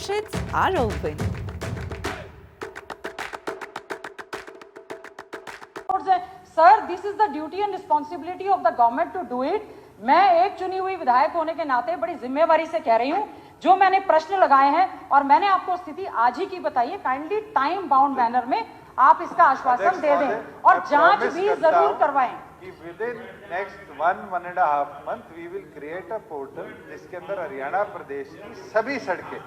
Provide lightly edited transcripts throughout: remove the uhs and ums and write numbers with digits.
Sheds are open. Sir, this is the duty and responsibility of the government to do it. मैं एक चुनी हुई विधायक होने के नाते बड़ी जिम्मेवारी से कह रही हूँ, जो मैंने प्रश्न लगाए हैं और मैंने आपको स्थिति आज ही की बताई है, काइंडली टाइम बाउंड बैनर में आप इसका आश्वासन दे दें और जांच भी जरूर करवाएं कि within next 1.5 month we will create a portal जिसके अंदर हरियाणा प्रदेश की सभी सड़कें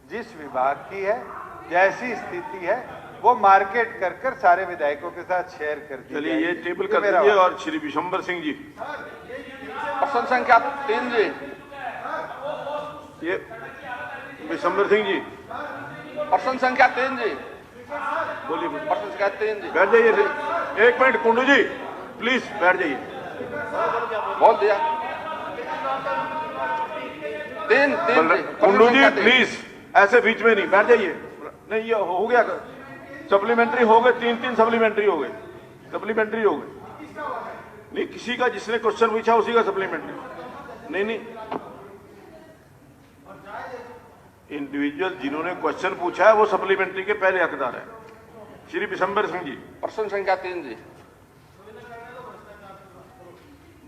जिस विभाग की है, जैसी स्थिति है, वो मार्केट कर कर सारे विधायकों के साथ शेयर कर दी। चलिए ये टेबल कर दीजिए। और श्री विशंबर सिंह जी, प्रश्न संख्या 3 जी। ये विशंबर सिंह जी, प्रश्न संख्या 3 जी, बोलिए। प्रश्न संख्या 3 जी। बैठ जाइए। एक मिनट कुंडू जी, प्लीज बैठ जाइए। बोल दिया। 3 जी। कुंडू जी प्लीज, ऐसे बीच में नहीं, बैठ जाइए। नहीं ये हो गया, सप्लीमेंट्री हो गए, 3 सप्लीमेंट्री हो गए, सप्लीमेंट्री हो गए। नहीं किसी का जिसने क्वेश्चन पूछा उसी का सप्लीमेंट्री नहीं। इंडिविजुअल जिन्होंने क्वेश्चन पूछा है वो सप्लीमेंट्री के पहले हकदार है। श्री विशंबर सिंह जी, प्रश्न संख्या 3 जी।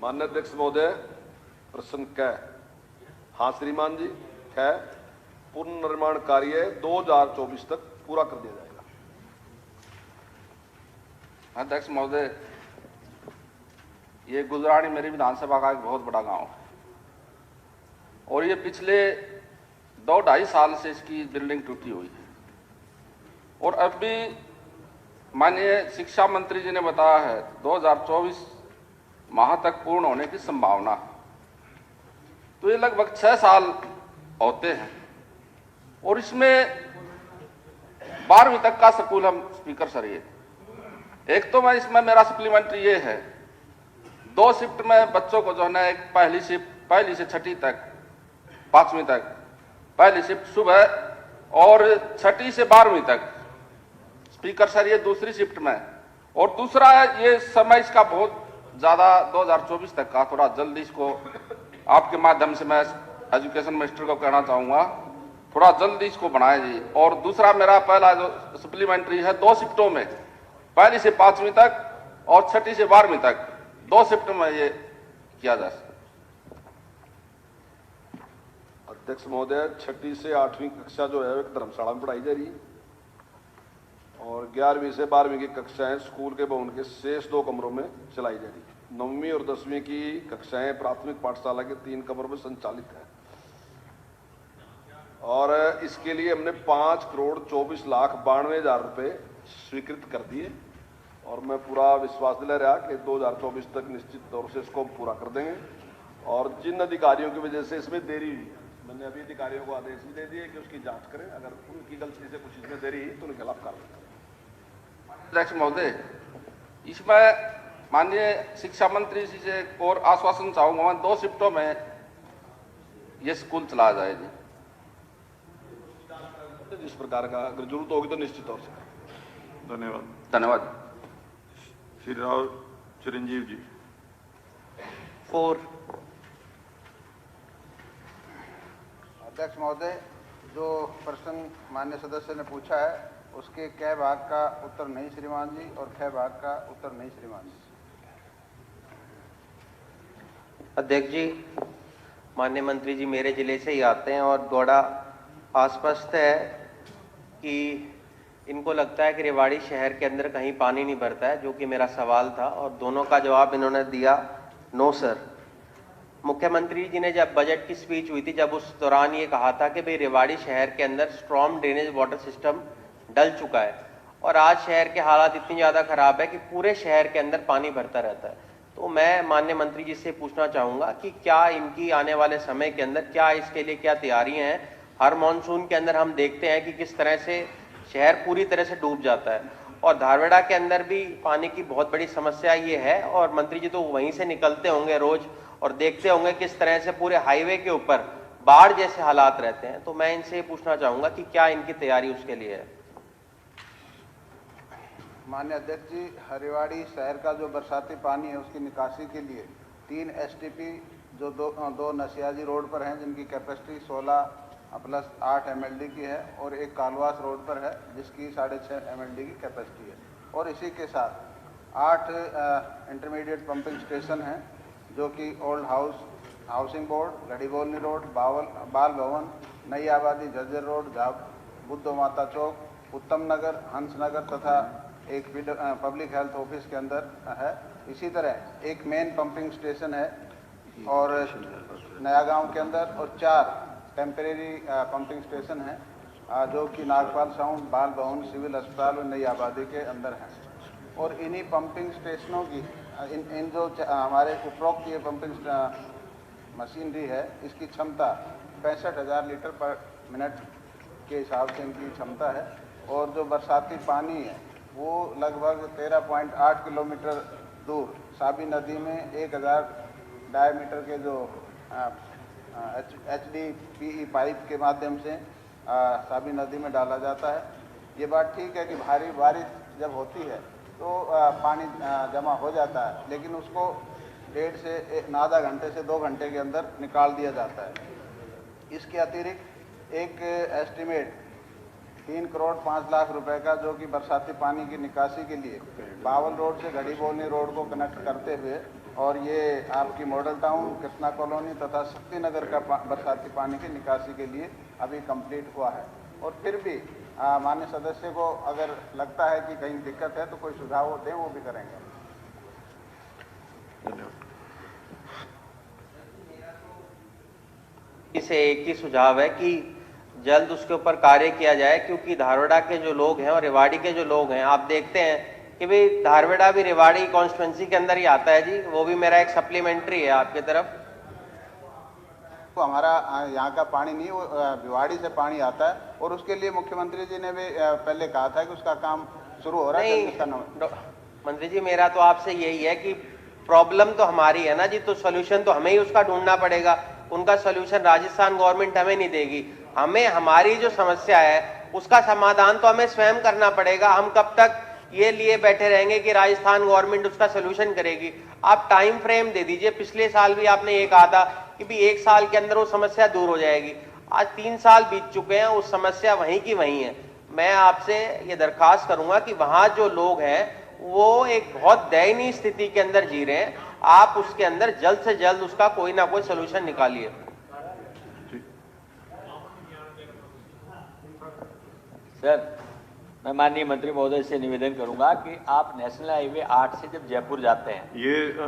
माननीय अध्यक्ष महोदय, प्रश्न क। हाँ श्रीमान जी, ख। पुनर्निर्माण कार्य 2024 तक पूरा कर दिया जाएगा। अध्यक्ष महोदय, ये गुजराणी मेरी विधानसभा का एक बहुत बड़ा गांव है और ये पिछले 2-2.5 साल से इसकी बिल्डिंग टूटी हुई है और अब भी माननीय शिक्षा मंत्री जी ने बताया है 2024 माह तक पूर्ण होने की संभावना है। तो ये लगभग 6 साल होते हैं और इसमें 12वीं तक का स्कूल हम स्पीकर सर ये एक तो मैं इसमें मेरा सप्लीमेंट्री ये है 2 शिफ्ट में बच्चों को जो है ना, एक पहली से 6ठी तक, 5वीं तक पहली शिफ्ट सुबह और 6ठी से 12वीं तक स्पीकर सर ये दूसरी शिफ्ट में। और दूसरा ये समय इसका बहुत ज्यादा 2024 तक का, थोड़ा जल्दी इसको आपके माध्यम से मैं एजुकेशन मिनिस्टर को कहना चाहूंगा, थोड़ा जल्दी इसको बनाए जी। और दूसरा मेरा पहला जो सप्लीमेंट्री है 2 शिफ्टों में, पहली से 5वीं तक और 6ठी से 12वीं तक 2 शिफ्ट में ये किया जा सकता। अध्यक्ष महोदय, 6ठी से 8वीं कक्षा जो है एक धर्मशाला में पढ़ाई जा रही है और 11वीं से 12वीं की कक्षाएं स्कूल के भवन के शेष 2 कमरों में चलाई जा रही है। 9वीं और 10वीं की कक्षाएं प्राथमिक पाठशाला के 3 कमरों में संचालित है और इसके लिए हमने 5,24,92,000 रुपए स्वीकृत कर दिए और मैं पूरा विश्वास दिला रहा कि 2024 तक निश्चित तौर से इसको पूरा कर देंगे। और जिन अधिकारियों की वजह से इसमें देरी हुई, मैंने अभी अधिकारियों को आदेश भी दे दिए कि उसकी जांच करें, अगर उनकी गलती से कुछ इसमें देरी हुई तो उनके खिलाफ कार्रवाई करें। अध्यक्ष महोदय, इसमें माननीय शिक्षा मंत्री जी से और आश्वासन चाहूंगा, 2 शिफ्टों में ये स्कूल चलाया जाए जी। जिस प्रकार का अगर जरूरत होगी तो निश्चित तौर से। धन्यवाद। श्री राव चिरंजीव जी। 4। अध्यक्ष महोदय, जो प्रश्न माननीय सदस्य ने पूछा है उसके क भाग का उत्तर नहीं श्रीमान जी और ख भाग का उत्तर नहीं श्रीमान जी। अध्यक्ष जी, माननीय मंत्री जी मेरे जिले से ही आते हैं और बड़ा आश्वस्त है कि इनको लगता है कि रेवाड़ी शहर के अंदर कहीं पानी नहीं भरता है, जो कि मेरा सवाल था और दोनों का जवाब इन्होंने दिया नो सर। मुख्यमंत्री जी ने जब बजट की स्पीच हुई थी, जब उस दौरान ये कहा था कि भाई रेवाड़ी शहर के अंदर स्ट्रॉन्ग ड्रेनेज वाटर सिस्टम डल चुका है और आज शहर के हालात इतनी ज़्यादा खराब है कि पूरे शहर के अंदर पानी भरता रहता है। तो मैं माननीय मंत्री जी से पूछना चाहूँगा कि क्या इनकी आने वाले समय के अंदर क्या इसके लिए क्या तैयारियाँ हैं। हर मानसून के अंदर हम देखते हैं कि किस तरह से शहर पूरी तरह से डूब जाता है और धारवेड़ा के अंदर भी पानी की बहुत बड़ी समस्या ये है और मंत्री जी तो वहीं से निकलते होंगे रोज और देखते होंगे किस तरह से पूरे हाईवे के ऊपर बाढ़ जैसे हालात रहते हैं। तो मैं इनसे पूछना चाहूंगा कि क्या इनकी तैयारी उसके लिए है। माननीय अध्यक्ष जी, हरिवाड़ी शहर का जो बरसाती पानी है उसकी निकासी के लिए 3 STP जो दो नसियाजी रोड पर हैं जिनकी कैपेसिटी 16 प्लस 8 MLD की है और एक कालवास रोड पर है जिसकी 6.5 MLD की कैपेसिटी है। और इसी के साथ 8 इंटरमीडिएट पंपिंग स्टेशन हैं जो कि ओल्ड हाउसिंग बोर्ड, गढ़ीबोलनी रोड, बाल भवन, नई आबादी, जर्जर रोड, बुद्ध माता चौक, उत्तम नगर, हंस नगर तथा एक पब्लिक हेल्थ ऑफिस के अंदर है। इसी तरह एक मेन पंपिंग स्टेशन है और नया गांव के अंदर, और 4 टेम्परेरी पंपिंग स्टेशन हैं जो कि नागपाल साउंड, बाल भवन, सिविल अस्पताल और नई आबादी के अंदर हैं। और इन्हीं पंपिंग स्टेशनों की इन जो हमारे उपरोक्त ये पंपिंग मशीनरी है, इसकी क्षमता 65,000 लीटर पर मिनट के हिसाब से इनकी क्षमता है। और जो बरसाती पानी है वो लगभग 13.8 किलोमीटर दूर साबी नदी में 1000 डायमीटर के जो HDPE पाइप के माध्यम से साबी नदी में डाला जाता है। ये बात ठीक है कि भारी बारिश जब होती है तो पानी जमा हो जाता है, लेकिन उसको 1.5 से आधा घंटे से 2 घंटे के अंदर निकाल दिया जाता है। इसके अतिरिक्त एक एस्टिमेट 3 करोड़ 5 लाख रुपए का जो कि बरसाती पानी की निकासी के लिए बावल रोड से गढ़ीबोलनी रोड को कनेक्ट करते हुए, और ये आपकी मॉडल टाउन, कृष्णा कॉलोनी तथा शक्ति नगर का बरसाती पानी की निकासी के लिए अभी कंप्लीट हुआ है। और फिर भी माननीय सदस्य को अगर लगता है कि कहीं दिक्कत है तो कोई सुझाव वो दें, वो भी करेंगे। इसे एक ही सुझाव है कि जल्द उसके ऊपर कार्य किया जाए, क्योंकि धारवाड़ा के जो लोग हैं और रेवाड़ी के जो लोग हैं, आप देखते हैं कि भाई धारवाड़ा भी रेवाड़ी कॉन्स्टिट्यूंसी के अंदर ही आता है जी। वो भी मेरा एक सप्लीमेंट्री है आपकी तरफ। तो हमारा यहाँ का पानी नहीं, वो भिवाड़ी से पानी आता है और उसके लिए मुख्यमंत्री जी ने भी पहले कहा था कि उसका काम शुरू हो रहा है। मंत्री जी, मेरा तो आपसे यही है कि प्रॉब्लम तो हमारी है ना जी, तो सोल्यूशन तो हमें ही उसका ढूंढना पड़ेगा। उनका सोल्यूशन राजस्थान गवर्नमेंट हमें नहीं देगी। हमें हमारी जो समस्या है उसका समाधान तो हमें स्वयं करना पड़ेगा। हम कब तक ये लिए बैठे रहेंगे कि राजस्थान गवर्नमेंट उसका सोल्यूशन करेगी? आप टाइम फ्रेम दे दीजिए। पिछले साल भी आपने ये कहा था कि भी 1 साल के अंदर वो समस्या दूर हो जाएगी। आज 3 साल बीत चुके हैं, उस समस्या वहीं की वहीं है। मैं आपसे ये दरखास्त करूंगा कि वहां जो लोग हैं वो एक बहुत दयनीय स्थिति के अंदर जी रहे हैं। आप उसके अंदर जल्द से जल्द उसका कोई ना कोई सोल्यूशन निकालिए। सर, मैं माननीय मंत्री महोदय से निवेदन करूंगा कि आप नेशनल हाईवे 8 से जब जयपुर जाते हैं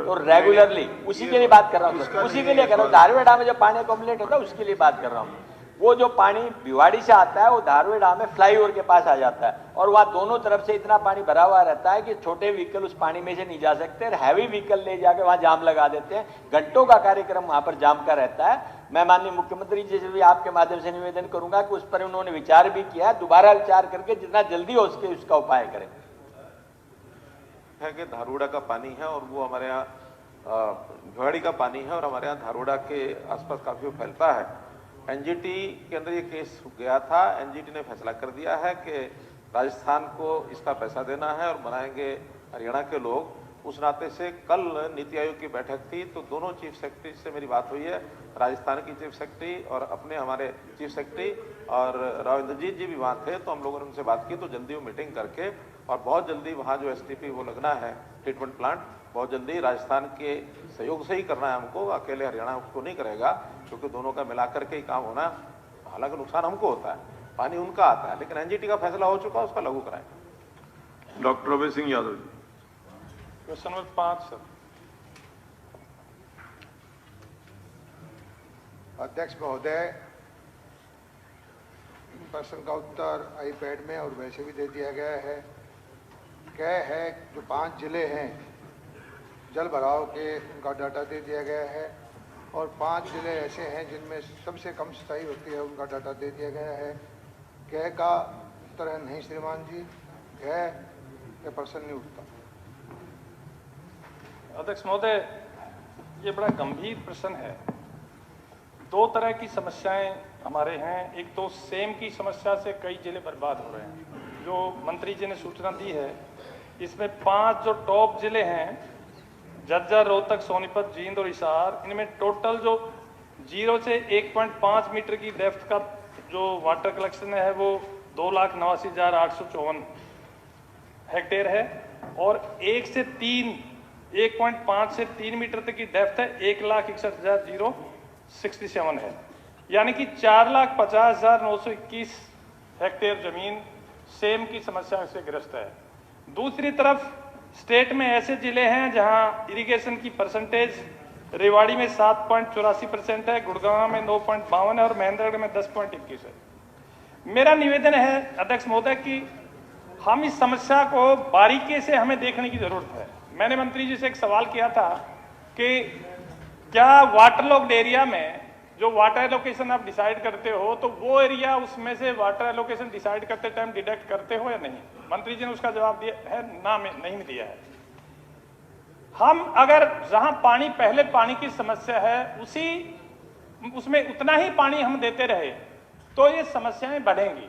तो रेगुलरली, उसी के लिए बात कर रहा हूँ, उसी के लिए कर रहा हूँ, धारवाड़ा में जो पानी अकोमोडेट होता है उसके लिए बात कर रहा हूँ। वो जो पानी भिवाड़ी से आता है वो धारवाड़ा में फ्लाईओवर के पास आ जाता है, और वहाँ दोनों तरफ से इतना पानी भरा हुआ रहता है कि छोटे व्हीकल उस पानी में से नहीं जा सकते, और हैवी व्हीकल ले जाके वहाँ जाम लगा देते हैं। घंटों का कार्यक्रम वहाँ पर जाम का रहता है। मैं माननीय मुख्यमंत्री जी से भी आपके माध्यम से निवेदन करूंगा कि उस पर उन्होंने विचार भी किया, दोबारा विचार करके जितना जल्दी हो सके उसका उपाय करें। है कि धारवाड़ा का पानी है और वो हमारे यहाँ भिवाड़ी का पानी है और हमारे यहाँ धारवाड़ा के आसपास काफी फैलता है। एनजीटी के अंदर ये केस गया था। एनजीटी ने फैसला कर दिया है कि राजस्थान को इसका पैसा देना है और बनाएंगे हरियाणा के लोग। उस नाते से कल नीति आयोग की बैठक थी तो दोनों चीफ सेक्रेटरी से मेरी बात हुई है, राजस्थान की चीफ सेक्रेटरी और अपने हमारे चीफ सेक्रेटरी, और राव इंद्रजीत जी भी वहाँ थे। तो हम लोगों ने उनसे बात की तो जल्दी वो मीटिंग करके और बहुत जल्दी वहाँ जो STP वो लगना है ट्रीटमेंट प्लांट, बहुत जल्दी राजस्थान के सहयोग से ही करना है हमको, अकेले हरियाणा उसको नहीं करेगा, क्योंकि दोनों का मिलाकर के ही काम होना। हालांकि नुकसान हमको होता है, पानी उनका आता है, लेकिन एनजीटी का फैसला हो चुका है, उसका लागू कराएं। Doctor Abhay Singh Yadav ji. Question number 5 sir. अध्यक्ष महोदय, प्रश्न का उत्तर आईपैड में और वैसे भी दे दिया गया है। क्या है जो 5 जिले हैं जल भराव के, उनका डाटा दे दिया गया है, और 5 जिले ऐसे हैं जिनमें सबसे कम सिंचाई होती है, उनका डाटा दे दिया गया है। क्या का उत्तर है नहीं श्रीमान जी, क्या ये प्रश्न नहीं उठता। अध्यक्ष महोदय, ये बड़ा गंभीर प्रश्न है। 2 तरह की समस्याएं हमारे हैं। एक तो सेम की समस्या से कई जिले बर्बाद हो रहे हैं। जो मंत्री जी ने सूचना दी है, इसमें 5 जो टॉप जिले हैं, झज्जर, रोहतक, सोनीपत, जींद और हिसार, इनमें टोटल जो 0 से 1.5 मीटर की डेप्थ का जो वाटर कलेक्शन है वो 2,89,854 हेक्टेयर है और 1.5 से 3 मीटर तक की डेप्थ है 1,61,067 है, यानी कि 4,50,921 हेक्टेयर जमीन सेम की समस्या से ग्रस्त है। दूसरी तरफ स्टेट में ऐसे जिले हैं जहां इरिगेशन की परसेंटेज रेवाड़ी में 7.84% है, गुड़गांव में 9.52 है और महेंद्रगढ़ में 10.21 है। मेरा निवेदन है अध्यक्ष महोदय कि हम इस समस्या को बारीकी से हमें देखने की जरूरत है। मैंने मंत्री जी से एक सवाल किया था कि क्या वाटर लॉक्ड एरिया में जो वाटर एलोकेशन आप डिसाइड करते हो तो वो एरिया उसमें से वाटर एलोकेशन डिसाइड करते टाइम डिडक्ट करते हो या नहीं। मंत्री जी ने उसका जवाब दिया है ना, नहीं दिया है। हम अगर जहां पानी पहले पानी की समस्या है उसमें उतना ही पानी हम देते रहे तो ये समस्याएं बढ़ेंगी।